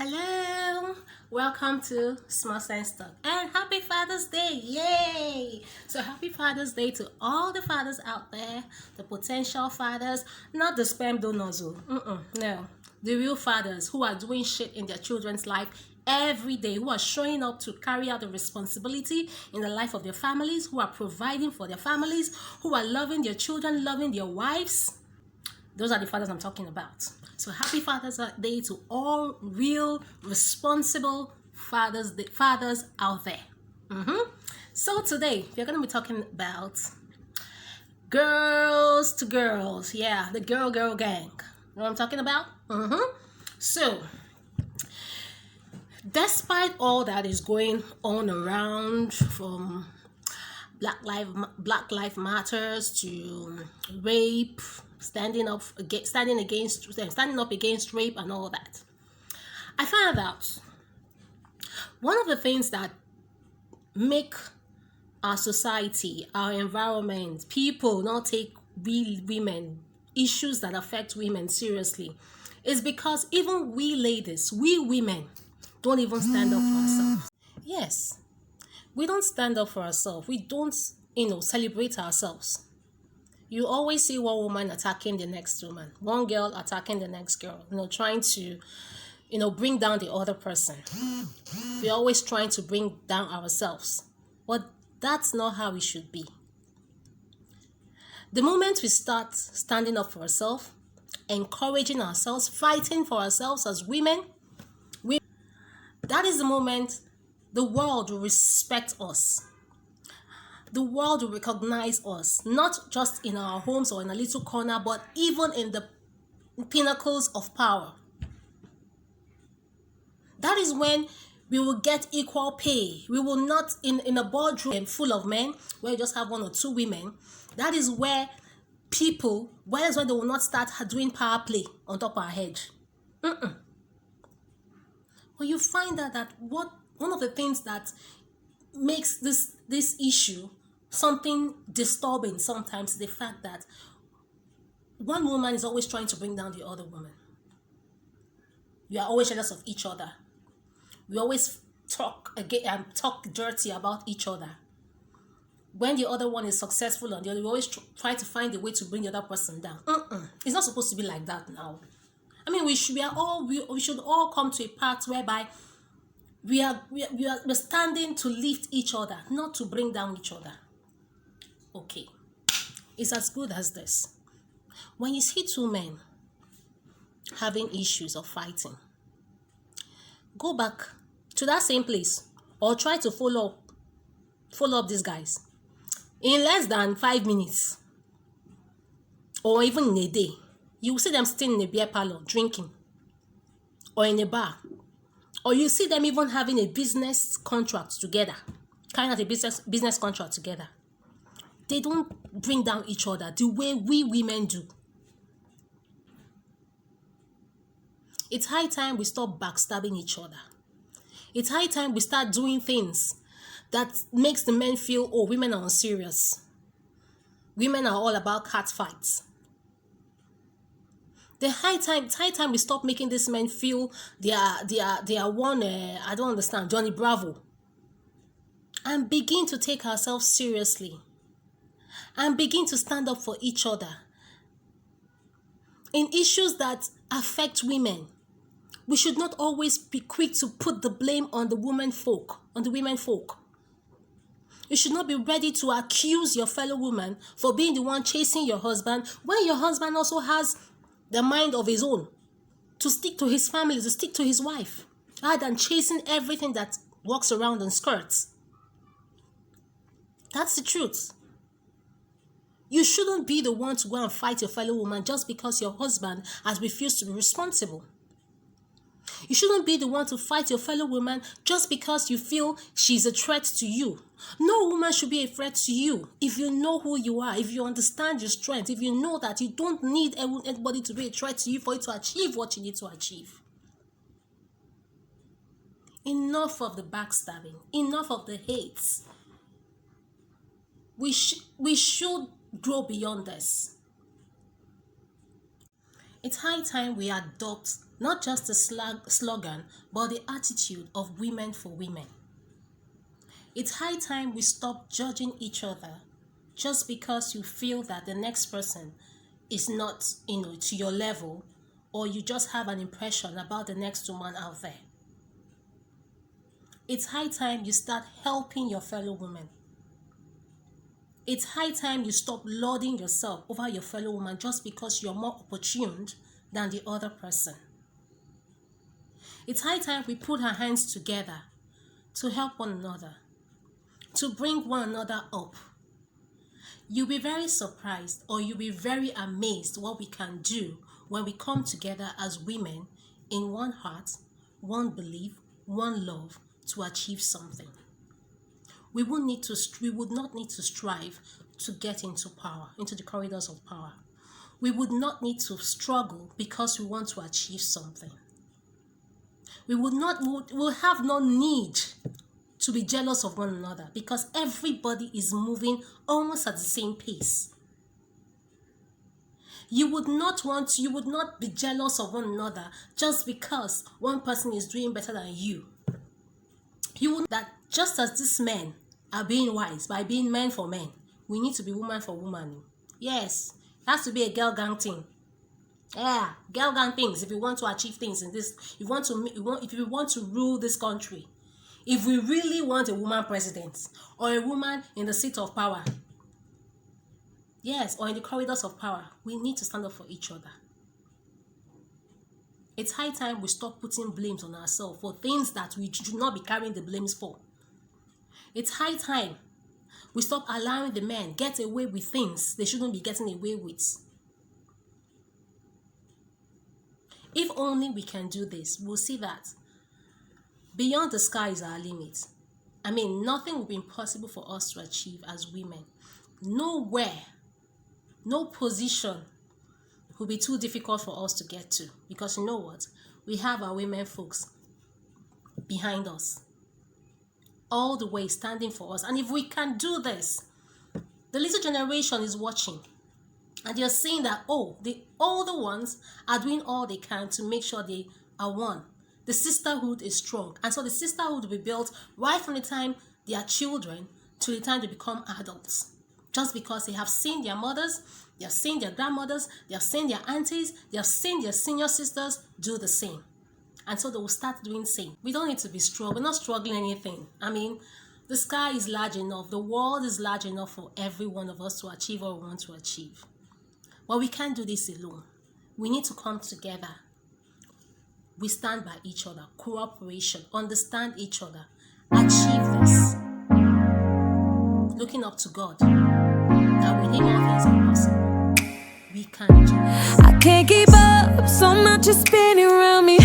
Hello, welcome to Small Sense Talk and happy Father's Day! Yay! So happy Father's Day to all the fathers out there, the potential fathers, not the sperm donors. No, the real fathers who are doing shit in their children's life every day, who are showing up to carry out the responsibility in the life of their families, who are providing for their families, who are loving their children, loving their wives. Those are the fathers I'm talking about. So happy Father's Day to all real, responsible fathers out there. So today, we're going to be talking about girls to girls. Yeah, the girl gang. You know what I'm talking about? So, despite all that is going on around, from Black Lives Matters to rape, standing up against rape and all that, I found out one of the things that make our society, our environment, people not take women, issues that affect women seriously, is because even we ladies, we women, don't even stand up for ourselves. Yes, we don't stand up for ourselves. We don't, celebrate ourselves. You always see one woman attacking the next woman, one girl attacking the next girl, trying to, bring down the other person. We're always trying to bring down ourselves. But that's not how it should be. The moment we start standing up for ourselves, encouraging ourselves, fighting for ourselves as women, that is the moment the world will respect us. The world will recognize us, not just in our homes or in a little corner, but even in the pinnacles of power. That is when we will get equal pay. We will not, in a boardroom full of men, where you just have one or two women, that is where they will not start doing power play on top of our head. But you find that one of the things that makes this issue something disturbing sometimes is the fact that one woman is always trying to bring down the other woman. We are always jealous of each other. We always talk dirty about each other. When the other one is successful on the other, we always try to find a way to bring the other person down. It's not supposed to be like that now. I mean, we should all come to a part whereby we're standing to lift each other, not to bring down each other. Okay, it's as good as this. When you see two men having issues or fighting, go back to that same place or try to follow up these guys. In less than 5 minutes or even in a day, you will see them sitting in a beer parlor drinking, or in a bar, or you see them even having a business contract together, kind of a business contract together. They don't bring down each other the way we women do. It's high time we stop backstabbing each other. It's high time we start doing things that makes the men feel, oh, women are unserious. Women are all about cat fights. The high time we stop making these men feel they are one, I don't understand, Johnny Bravo. And begin to take ourselves seriously. And begin to stand up for each other. In issues that affect women, we should not always be quick to put the blame on the women folk. You should not be ready to accuse your fellow woman for being the one chasing your husband, when your husband also has the mind of his own, to stick to his family, to stick to his wife, rather than chasing everything that walks around on skirts. That's the truth. You shouldn't be the one to go and fight your fellow woman just because your husband has refused to be responsible. You shouldn't be the one to fight your fellow woman just because you feel she's a threat to you. No woman should be a threat to you if you know who you are, if you understand your strength, if you know that you don't need anybody to be a threat to you for you to achieve what you need to achieve. Enough of the backstabbing, enough of the hates. We should grow beyond this. It's high time we adopt Not just a slogan, but the attitude of women for women. It's high time we stop judging each other just because you feel that the next person is not, to your level, or you just have an impression about the next woman out there. It's high time you start helping your fellow women. It's high time you stop lauding yourself over your fellow woman just because you're more opportune than the other person. It's high time we put our hands together to help one another, to bring one another up. You'll be very surprised, or you'll be very amazed what we can do when we come together as women in one heart, one belief, one love to achieve something. We would not need to strive to get into power, into the corridors of power. We would not need to struggle because we want to achieve something. We'll have no need to be jealous of one another because everybody is moving almost at the same pace. You would not be jealous of one another just because one person is doing better than you. You would that just as these men are being wise by being men for men, we need to be woman for woman. Yes, it has to be a girl gang thing. Yeah, girl gang things. If you want to achieve things in this, if you want to rule this country, if we really want a woman president or a woman in the seat of power, yes, or in the corridors of power, we need to stand up for each other. It's high time we stop putting blames on ourselves for things that we should not be carrying the blames for. It's high time we stop allowing the men get away with things they shouldn't be getting away with. If only we can do this, we'll see that beyond the sky is our limit. I mean, nothing will be impossible for us to achieve as women. Nowhere, no position will be too difficult for us to get to. Because you know what? We have our women folks behind us, all the way standing for us. And if we can do this, the little generation is watching. And you're seeing that, the older ones are doing all they can to make sure they are one. The sisterhood is strong. And so the sisterhood will be built right from the time they are children to the time they become adults. Just because they have seen their mothers, they have seen their grandmothers, they have seen their aunties, they have seen their senior sisters do the same. And so they will start doing the same. We don't need to be strong. We're not struggling anything. I mean, the sky is large enough. The world is large enough for every one of us to achieve what we want to achieve. But we can't do this alone. We need to come together. We stand by each other. Cooperation. Understand each other. Achieve this. Looking up to God. That with Him all things are possible. We can do this. I can't keep up. So much is spinning around me.